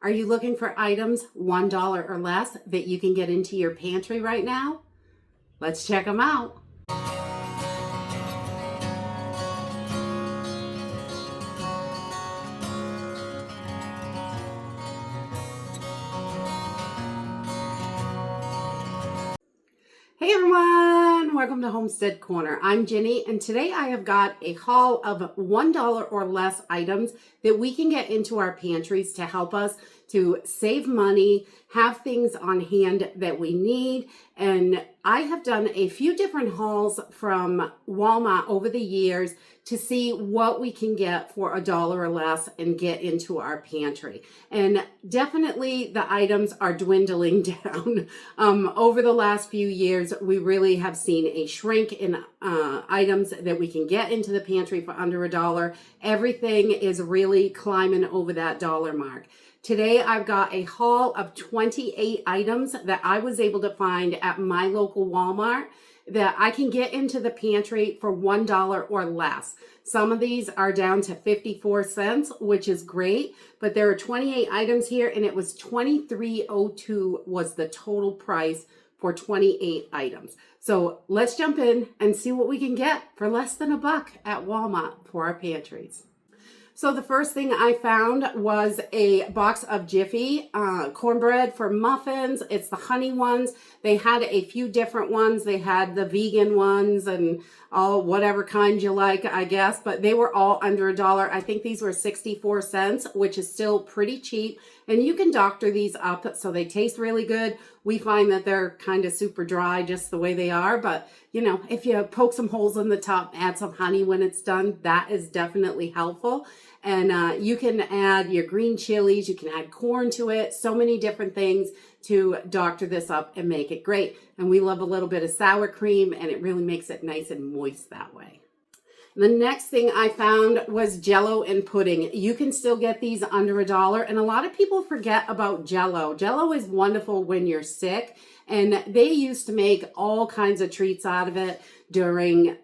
Are you looking for items $1 or less that you can get into your pantry right now? Let's check them out. Hey everyone, welcome to Homestead Corner. I'm Jenny, and today I have got a haul of $1 or less items that we can get into our pantries to help us to save money, have things on hand that we need. And I have done a few different hauls from Walmart over the years to see what we can get for $1 or less and get into our pantry. And definitely the items are dwindling down. Over the last few years, we really have seen a shrink in items that we can get into the pantry for under $1. Everything is really climbing over that dollar mark. Today, I've got a haul of 28 items that I was able to find at my local Walmart that I can get into the pantry for $1 or less. Some of these are down to 54 cents, which is great, but there are 28 items here, and it was $23.02 was the total price for 28 items. So let's jump in and see what we can get for less than $1 at Walmart for our pantries. So the first thing I found was a box of Jiffy cornbread for muffins. It's the honey ones. They had a few different ones. They had the vegan ones and all whatever kind you like, I guess, but they were all under $1. I think these were 64 cents, which is still pretty cheap. And you can doctor these up so they taste really good. We find that they're kind of super dry just the way they are, but you know, if you poke some holes in the top, add some honey when it's done, that is definitely helpful. And you can add your green chilies, you can add corn to it, so many different things to doctor this up and make it great. And we love a little bit of sour cream, and it really makes it nice and moist that way. The next thing I found was Jell-O and pudding. You can still get these under $1, and a lot of people forget about Jell-O. Jell-O is wonderful when you're sick, and they used to make all kinds of treats out of it during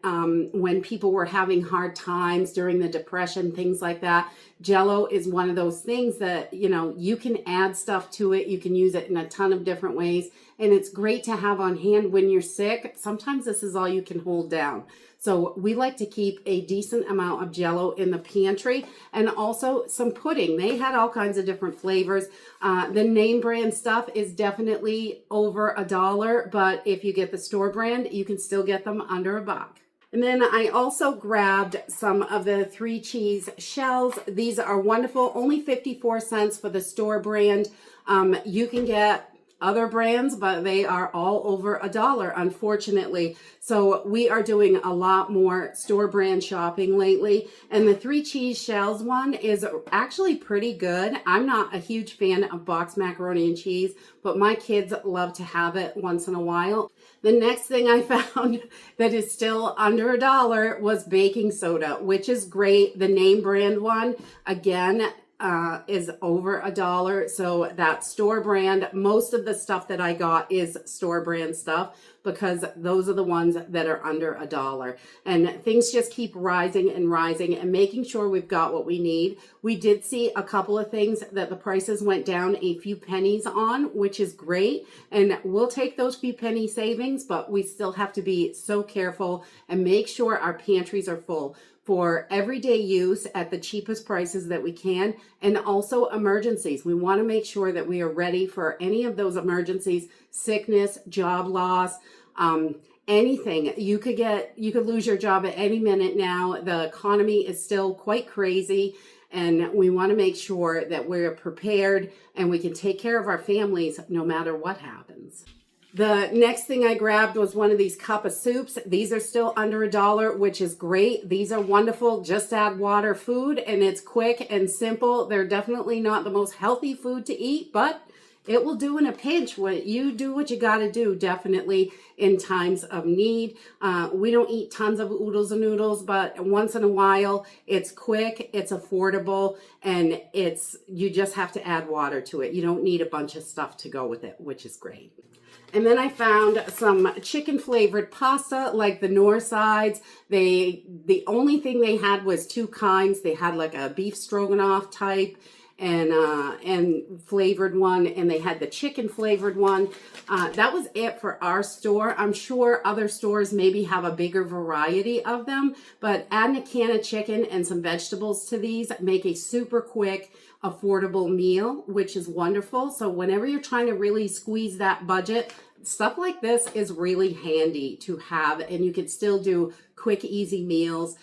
when people were having hard times during the Depression, things like that. Jell-O is one of those things that, you know, you can add stuff to it. You can use it in a ton of different ways, and it's great to have on hand when you're sick. Sometimes this is all you can hold down. So we like to keep a decent amount of Jell-O in the pantry, and also some pudding. They had all kinds of different flavors. The name brand stuff is definitely over $1, but if you get the store brand, you can still get them under $1. And then I also grabbed some of the 3 cheese shells. These are wonderful, only 54 cents for the store brand. You can get other brands, but they are all over $1, unfortunately. So we are doing a lot more store brand shopping lately. And the 3 cheese shells one is actually pretty good. I'm not a huge fan of boxed macaroni and cheese, but my kids love to have it once in a while. The next thing I found that is still under $1 was baking soda, which is great. The name brand one, again, is over $1. So that store brand, most of the stuff that I got is store brand stuff because those are the ones that are under $1. And things just keep rising and rising, and making sure we've got what we need. We did see a couple of things that the prices went down a few pennies on, which is great. And we'll take those few penny savings, but we still have to be so careful and make sure our pantries are full for everyday use at the cheapest prices that we can, and also emergencies. We want to make sure that we are ready for any of those emergencies, sickness, job loss, anything. You could lose your job at any minute now. The economy is still quite crazy, and we want to make sure that we're prepared and we can take care of our families no matter what happens. The next thing I grabbed was one of these cup of soups. These are still under $1, which is great. These are wonderful. Just add water food, and it's quick and simple. They're definitely not the most healthy food to eat, but it will do in a pinch. You do what you got to do, definitely in times of need. We don't eat tons of oodles and noodles, but once in a while, it's quick, it's affordable, and you just have to add water to it. You don't need a bunch of stuff to go with it, which is great. And then I found some chicken flavored pasta, like the North Sides. The only thing they had was 2 kinds. They had like a beef stroganoff type and flavored one, and they had the chicken flavored one. That was it for our store. I'm sure other stores maybe have a bigger variety of them, but adding a can of chicken and some vegetables to these make a super quick, affordable meal, which is wonderful. So whenever you're trying to really squeeze that budget, stuff like this is really handy to have, and you can still do quick, easy meals.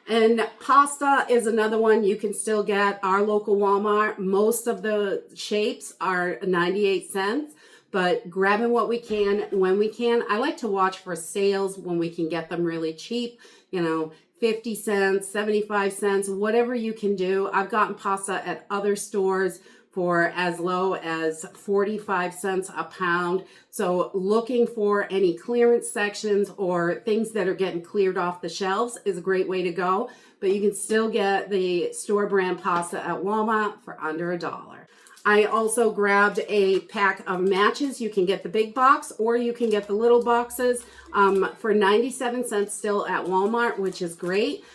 And pasta is another one you can still get. Our local Walmart, most of the shapes are 98 cents, but grabbing what we can when we can. I like to watch for sales when we can get them really cheap, 50 cents, 75 cents, whatever you can do. I've gotten pasta at other stores for as low as 45 cents a pound. So looking for any clearance sections or things that are getting cleared off the shelves is a great way to go. But you can still get the store brand pasta at Walmart for under $1. I also grabbed a pack of matches. You can get the big box or you can get the little boxes for 97 cents still at Walmart, which is great.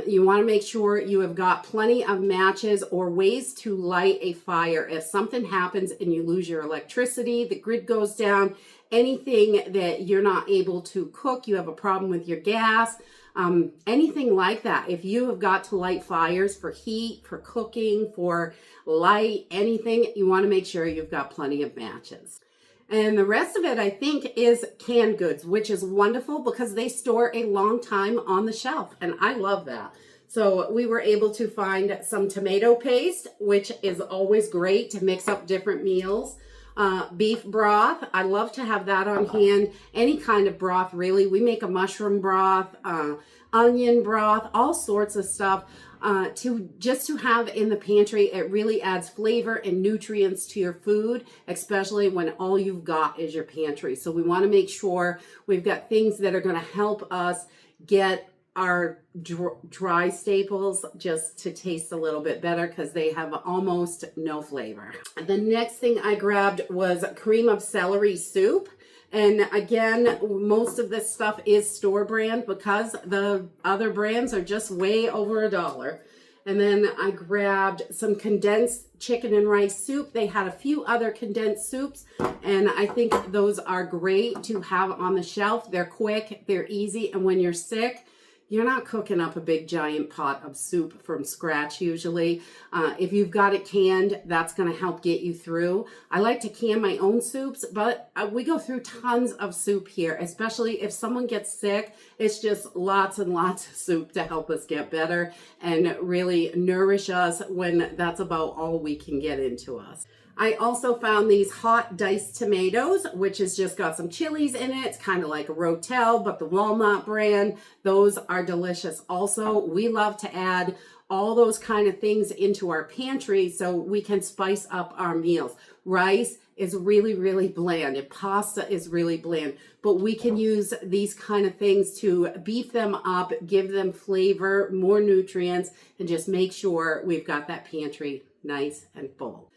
You want to make sure you have got plenty of matches or ways to light a fire. If something happens and you lose your electricity, the grid goes down, anything that you're not able to cook, you have a problem with your gas, anything like that. If you have got to light fires for heat, for cooking, for light, anything, you want to make sure you've got plenty of matches. And the rest of it, I think, is canned goods, which is wonderful because they store a long time on the shelf. And I love that. So we were able to find some tomato paste, which is always great to mix up different meals. Beef broth, I love to have that on hand. Any kind of broth, really. We make a mushroom broth, onion broth, all sorts of stuff. To have in the pantry. It really adds flavor and nutrients to your food, especially when all you've got is your pantry. So we want to make sure we've got things that are going to help us get our dry staples just to taste a little bit better because they have almost no flavor. The next thing I grabbed was cream of celery soup. And again, most of this stuff is store brand because the other brands are just way over $1. And then I grabbed some condensed chicken and rice soup. They had a few other condensed soups, and I think those are great to have on the shelf. They're quick, they're easy, and when you're sick, you're not cooking up a big giant pot of soup from scratch usually. If you've got it canned, that's going to help get you through. I like to can my own soups, but we go through tons of soup here, especially if someone gets sick. It's just lots and lots of soup to help us get better and really nourish us when that's about all we can get into us. I also found these hot diced tomatoes, which has just got some chilies in it. It's kind of like a Rotel, but the Walmart brand. Those are delicious. Also, we love to add all those kind of things into our pantry so we can spice up our meals. Rice is really, really bland, and pasta is really bland, but we can use these kind of things to beef them up, give them flavor, more nutrients, and just make sure we've got that pantry nice and full.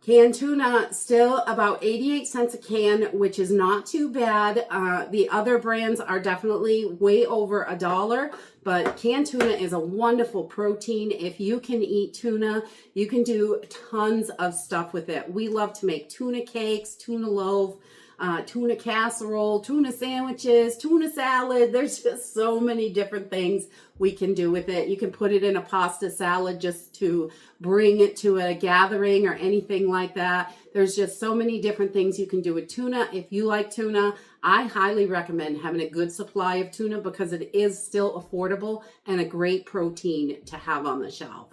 Canned tuna, still about 88 cents a can, which is not too bad. The other brands are definitely way over $1, but canned tuna is a wonderful protein. If you can eat tuna, you can do tons of stuff with it. We love to make tuna cakes, tuna loaf, tuna casserole, tuna sandwiches, tuna salad. There's just so many different things we can do with it. You can put it in a pasta salad just to bring it to a gathering or anything like that. There's just so many different things you can do with tuna. If you like tuna, I highly recommend having a good supply of tuna because it is still affordable and a great protein to have on the shelf.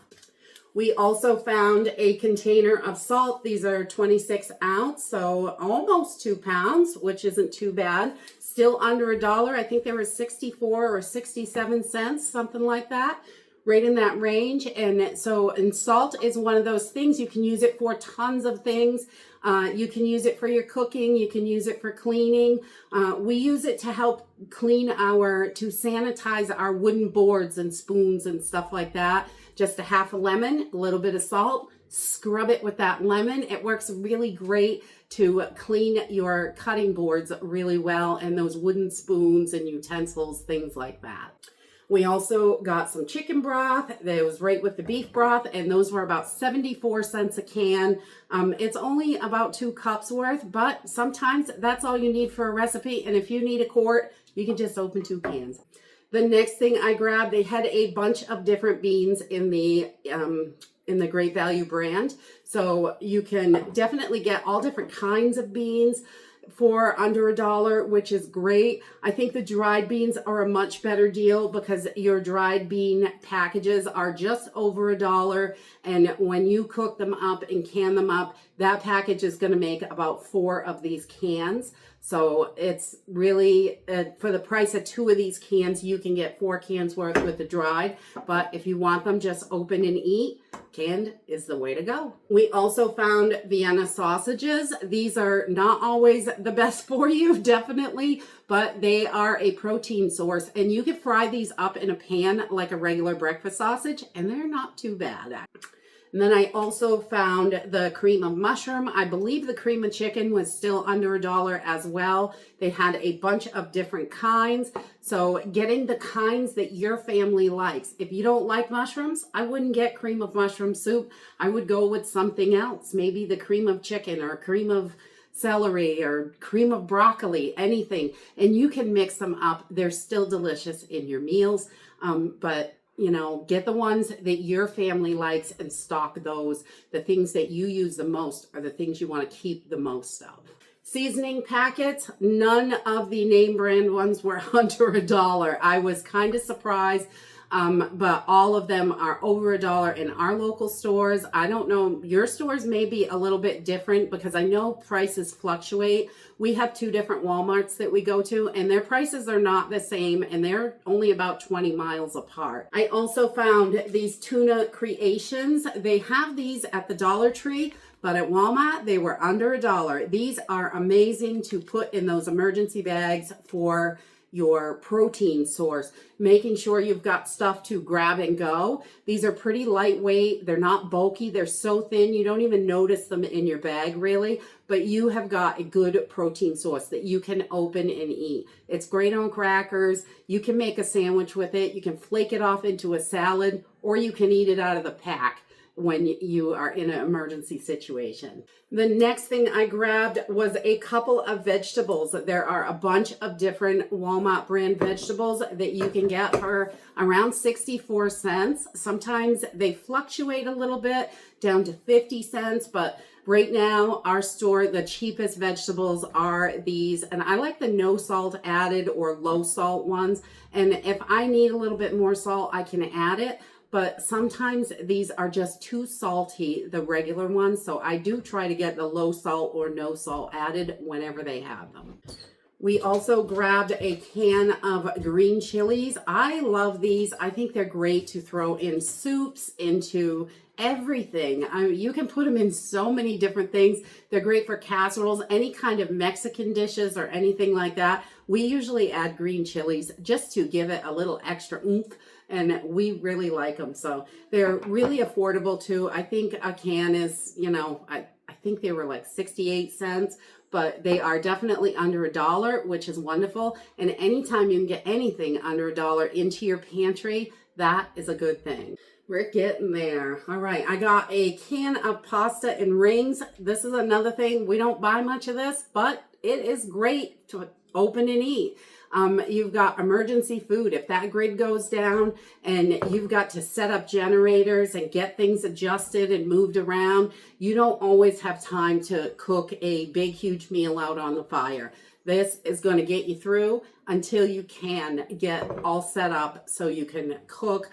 We also found a container of salt. These are 26 ounce, so almost 2 pounds, which isn't too bad. Still under $1. I think they were 64 or 67 cents, something like that, right in that range. And salt is one of those things. You can use it for tons of things. You can use it for your cooking. You can use it for cleaning. We use it to help to sanitize our wooden boards and spoons and stuff like that. Just a half a lemon, a little bit of salt, scrub it with that lemon. It works really great to clean your cutting boards really well and those wooden spoons and utensils, things like that. We also got some chicken broth that was right with the beef broth, and those were about 74 cents a can. It's only about 2 cups worth, but sometimes that's all you need for a recipe. And if you need a quart, you can just open 2 cans. The next thing I grabbed, they had a bunch of different beans in the Great Value brand. So you can definitely get all different kinds of beans for under $1, which is great. I think the dried beans are a much better deal because your dried bean packages are just over $1. And when you cook them up and can them up, that package is going to make about 4 of these cans. So it's really, for the price of 2 of these cans, you can get 4 cans worth with the dried. But if you want them just open and eat, canned is the way to go. We also found Vienna sausages. These are not always the best for you, definitely, but they are a protein source. And you can fry these up in a pan like a regular breakfast sausage, and they're not too bad. And then I also found the cream of mushroom. I believe the cream of chicken was still under $1 as well. They had a bunch of different kinds. So getting the kinds that your family likes. If you don't like mushrooms, I wouldn't get cream of mushroom soup. I would go with something else. Maybe the cream of chicken or cream of celery or cream of broccoli, anything. And you can mix them up. They're still delicious in your meals. But you know, get the ones that your family likes and stock those. The things that you use the most are the things you want to keep the most of. Seasoning packets, none of the name brand ones were under $1. I was kind of surprised, but all of them are over $1 in our local stores. I don't know, your stores may be a little bit different because I know prices fluctuate. We have 2 different Walmarts that we go to, and their prices are not the same, and they're only about 20 miles apart. I also found these tuna creations. They have these at the Dollar Tree, but at Walmart, they were under $1. These are amazing to put in those emergency bags for your protein source, making sure you've got stuff to grab and go. These are pretty lightweight. They're not bulky. They're so thin, you don't even notice them in your bag really, but you have got a good protein source that you can open and eat. It's great on crackers. You can make a sandwich with it. You can flake it off into a salad, or you can eat it out of the pack when you are in an emergency situation. The next thing I grabbed was a couple of vegetables. There are a bunch of different Walmart brand vegetables that you can get for around 64 cents. Sometimes they fluctuate a little bit down to 50 cents, but right now our store, the cheapest vegetables are these, and I like the no salt added or low salt ones. And if I need a little bit more salt, I can add it. But sometimes these are just too salty, the regular ones. So I do try to get the low salt or no salt added whenever they have them. We also grabbed a can of green chilies. I love these. I think they're great to throw in soups, into everything. I mean, you can put them in so many different things. They're great for casseroles, any kind of Mexican dishes or anything like that. We usually add green chilies just to give it a little extra oomph, and we really like them. So they're really affordable too. I think a can is, you know, I think they were like 68 cents, but they are definitely under $1, which is wonderful. And anytime you can get anything under $1 into your pantry, that is a good thing. We're getting there. All right, I got a can of pasta and rings. This is another thing. We don't buy much of this, but it is great to open and eat. You've got emergency food. If that grid goes down and you've got to set up generators and get things adjusted and moved around, you don't always have time to cook a big, huge meal out on the fire. This is going to get you through until you can get all set up so you can cook,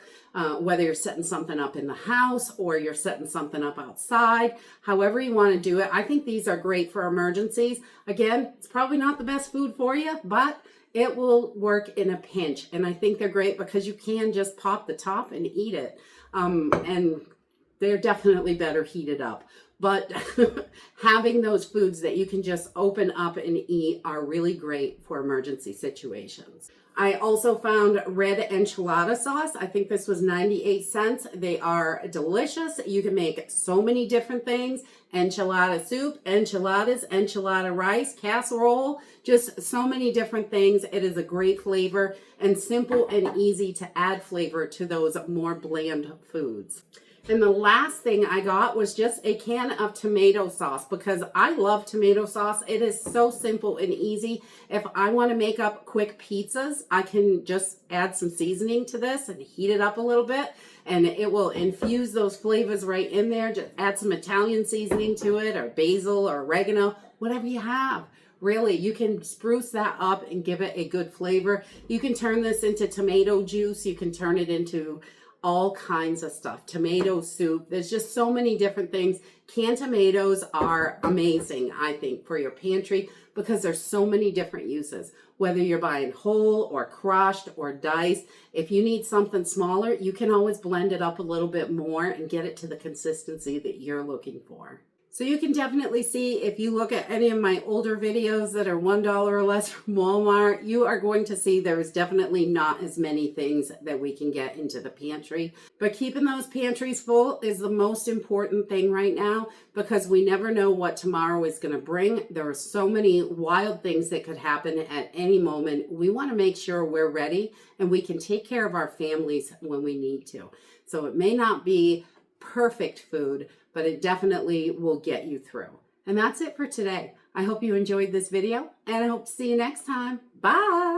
whether you're setting something up in the house or you're setting something up outside, however you want to do it. I think these are great for emergencies. Again, it's probably not the best food for you, but it will work in a pinch. And I think they're great because you can just pop the top and eat it. And they're definitely better heated up. But having those foods that you can just open up and eat are really great for emergency situations. I also found red enchilada sauce. I think this was 98 cents. They are delicious. You can make so many different things. Enchilada soup, enchiladas, enchilada rice, casserole, just so many different things. It is a great flavor and simple and easy to add flavor to those more bland foods. And the last thing I got was just a can of tomato sauce because I love tomato sauce. It is so simple and easy. If I want to make up quick pizzas, I can just add some seasoning to this and heat it up a little bit, and it will infuse those flavors right in there. Just add some Italian seasoning to it, or basil or oregano, whatever you have. Really, you can spruce that up and give it a good flavor. You can turn this into tomato juice. You can turn it into all kinds of stuff. Tomato soup. There's just so many different things. Canned tomatoes are amazing, I think, for your pantry because there's so many different uses. Whether you're buying whole or crushed or diced, if you need something smaller, you can always blend it up a little bit more and get it to the consistency that you're looking for. So you can definitely see, if you look at any of my older videos that are $1 or less from Walmart, you are going to see there's definitely not as many things that we can get into the pantry. But keeping those pantries full is the most important thing right now because we never know what tomorrow is going to bring. There are so many wild things that could happen at any moment. We want to make sure we're ready and we can take care of our families when we need to. So it may not be perfect food, but it definitely will get you through. And that's it for today. I hope you enjoyed this video, and I hope to see you next time. Bye!